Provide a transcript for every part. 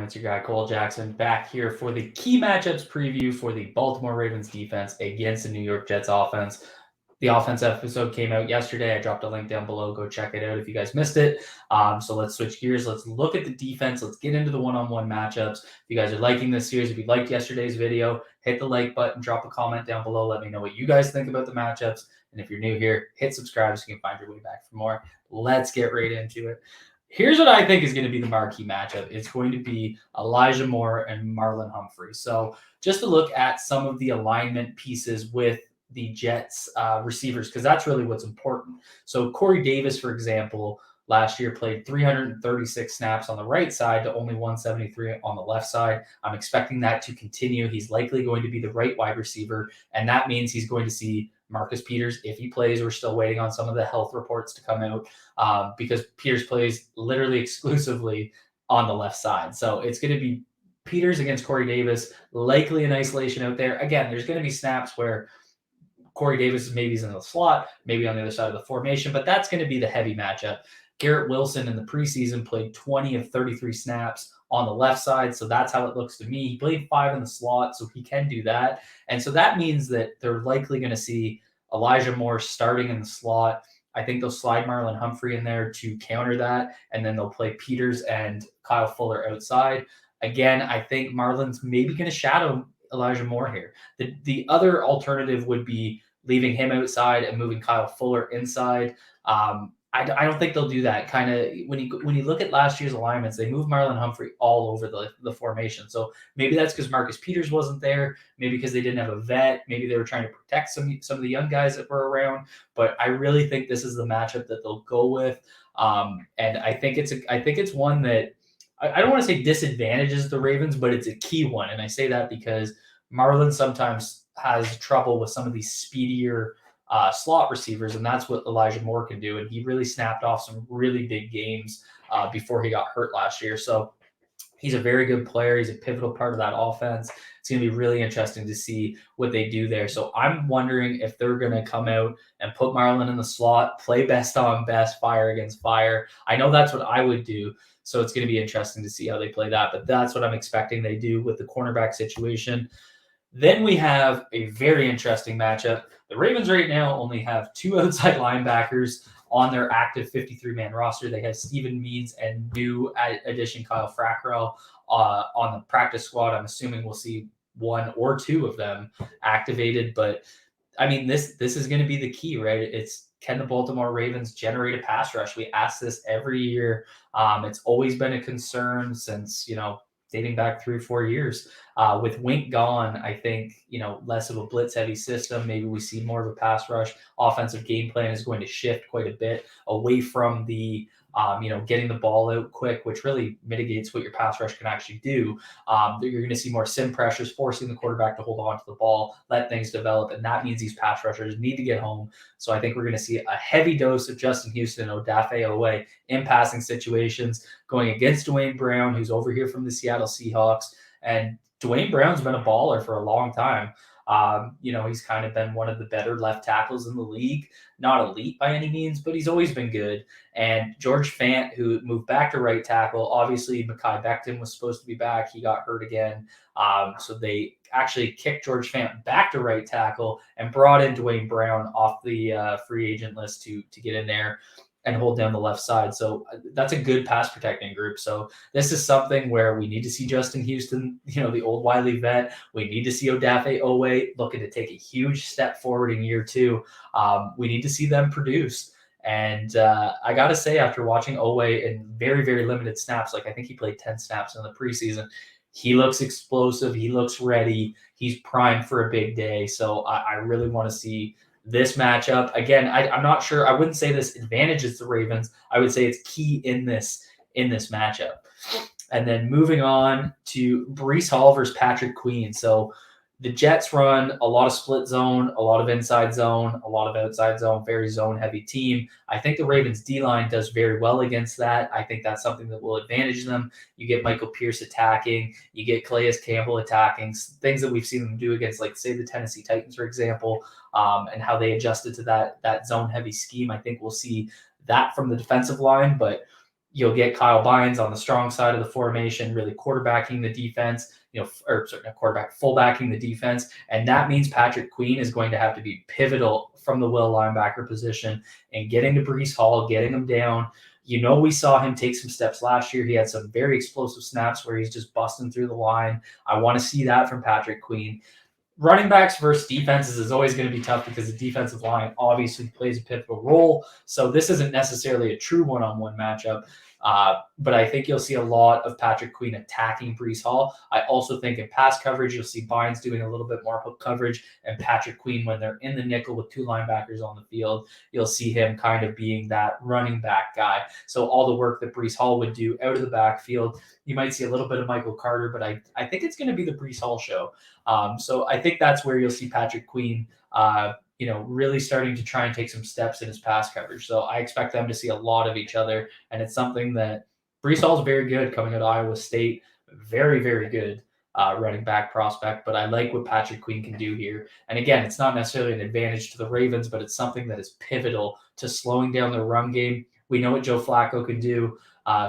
everyone? It's your guy Cole Jackson back here for the key matchups preview for the Baltimore Ravens defense against the New York Jets offense. The offense episode came out yesterday. I dropped a link down below. Go check it out if you guys missed it. So let's switch gears. Let's look at the defense. Let's get into the one-on-one matchups. If you guys are liking this series, if you liked yesterday's video, hit the like button, drop a comment down below. Let me know what you guys think about the matchups. And if you're new here, hit subscribe so you can find your way back for more. Let's get right into it. Here's what I think is going to be the marquee matchup. It's going to be Elijah Moore and Marlon Humphrey. So just to look at some of the alignment pieces with the Jets receivers, because that's really what's important. So Corey Davis, for example, last year played 336 snaps on the right side to only 173 on the left side. I'm expecting that to continue. He's likely going to be the right wide receiver, and that means he's going to see Marcus Peters if he plays. We're still waiting on some of the health reports to come out because Peters plays literally exclusively on the left side. So it's going to be Peters against Corey Davis, likely in isolation out there. Again, there's going to be snaps where Corey Davis maybe is in the slot, maybe on the other side of the formation, but that's going to be the heavy matchup. Garrett Wilson in the preseason played 20 of 33 snaps on the left side, so that's how it looks to me. He played 5 in the slot, so he can do that. And so that means that they're likely going to see Elijah Moore starting in the slot. I think they'll slide Marlon Humphrey in there to counter that, and then they'll play Peters and Kyle Fuller outside. Again, I think Marlon's maybe going to shadow Elijah Moore here. The other alternative would be leaving him outside and moving Kyle Fuller inside. I don't think they'll do that. Kind of when you look at last year's alignments, they moved Marlon Humphrey all over the formation. So maybe that's because Marcus Peters wasn't there. Maybe because they didn't have a vet. Maybe they were trying to protect some of the young guys that were around. But I really think this is the matchup that they'll go with. And I think it's one that I don't want to say disadvantages the Ravens, but it's a key one. And I say that because Marlon sometimes has trouble with some of these speedier slot receivers, and that's what Elijah Moore can do. And he really snapped off some really big games before he got hurt last year. So he's a very good player. He's a pivotal part of that offense. It's going to be really interesting to see what they do there. So I'm wondering if they're going to come out and put Marlon in the slot, play best on best, fire against fire. I know that's what I would do. So it's going to be interesting to see how they play that. But that's what I'm expecting they do with the cornerback situation. Then we have a very interesting matchup. The Ravens right now only have 2 outside linebackers on their active 53-man roster. They have Steven Means and new addition Kyle Frackrell on the practice squad. I'm assuming we'll see 1 or 2 of them activated. But, I mean, this is going to be the key, right? It's can the Baltimore Ravens generate a pass rush? We ask this every year. It's always been a concern since, dating back 3 or 4 years. With Wink gone, I think, less of a blitz-heavy system. Maybe we see more of a pass rush. Offensive game plan is going to shift quite a bit away from the, getting the ball out quick, which really mitigates what your pass rush can actually do. You're going to see more sim pressures, forcing the quarterback to hold on to the ball, let things develop, and that means these pass rushers need to get home. So I think we're going to see a heavy dose of Justin Houston and Odafe Oweh in passing situations going against Dwayne Brown, who's over here from the Seattle Seahawks. And Dwayne Brown's been a baller for a long time. He's kind of been one of the better left tackles in the league. Not elite by any means, but he's always been good. And George Fant, who moved back to right tackle, obviously Mekhi Becton was supposed to be back. He got hurt again. So they actually kicked George Fant back to right tackle and brought in Dwayne Brown off the free agent list to get in there and hold down the left side. So that's a good pass protecting group. So this is something where we need to see Justin Houston, the old wily vet. We need to see Odafe Oweh looking to take a huge step forward in year 2. We need to see them produce. And I got to say, after watching Oweh in very, very limited snaps, I think he played 10 snaps in the preseason, he looks explosive. He looks ready. He's primed for a big day. So I really want to see this matchup. Again, I'm not sure. I wouldn't say this advantages the Ravens. I would say it's key in this matchup. And then moving on to Breece Hall versus Patrick Queen. So the Jets run a lot of split zone, a lot of inside zone, a lot of outside zone, very zone-heavy team. I think the Ravens' D-line does very well against that. I think that's something that will advantage them. You get Michael Pierce attacking. You get Calais Campbell attacking, things that we've seen them do against, say, the Tennessee Titans, for example, and how they adjusted to that zone-heavy scheme. I think we'll see that from the defensive line, but You'll get Kyle Bynes on the strong side of the formation, really quarterbacking the defense, or sorry, not quarterback, fullbacking the defense. And that means Patrick Queen is going to have to be pivotal from the will linebacker position and getting to Breece Hall, getting him down. We saw him take some steps last year. He had some very explosive snaps where he's just busting through the line. I want to see that from Patrick Queen. Running backs versus defenses is always going to be tough because the defensive line obviously plays a pivotal role. So this isn't necessarily a true one-on-one matchup. But I think you'll see a lot of Patrick Queen attacking Breece Hall. I also think in pass coverage, you'll see Bynes doing a little bit more hook coverage, and Patrick Queen, when they're in the nickel with two linebackers on the field, you'll see him kind of being that running back guy. So all the work that Breece Hall would do out of the backfield, you might see a little bit of Michael Carter, but I think it's going to be the Breece Hall show. So I think that's where you'll see Patrick Queen really starting to try and take some steps in his pass coverage. So I expect them to see a lot of each other. And it's something that Breece Hall is very good coming out of Iowa State. Very, very good running back prospect. But I like what Patrick Queen can do here. And again, it's not necessarily an advantage to the Ravens, but it's something that is pivotal to slowing down their run game. We know what Joe Flacco can do.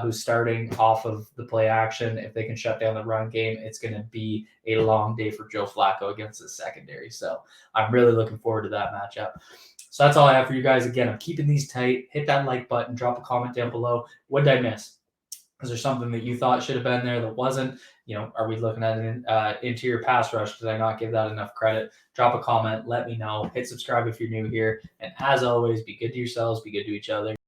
Who's starting off of the play action. If they can shut down the run game, it's going to be a long day for Joe Flacco against the secondary. So I'm really looking forward to that matchup. So that's all I have for you guys. Again, I'm keeping these tight. Hit that like button. Drop a comment down below. What did I miss? Is there something that you thought should have been there that wasn't? Are we looking at an interior pass rush? Did I not give that enough credit? Drop a comment. Let me know. Hit subscribe if you're new here. And as always, be good to yourselves. Be good to each other.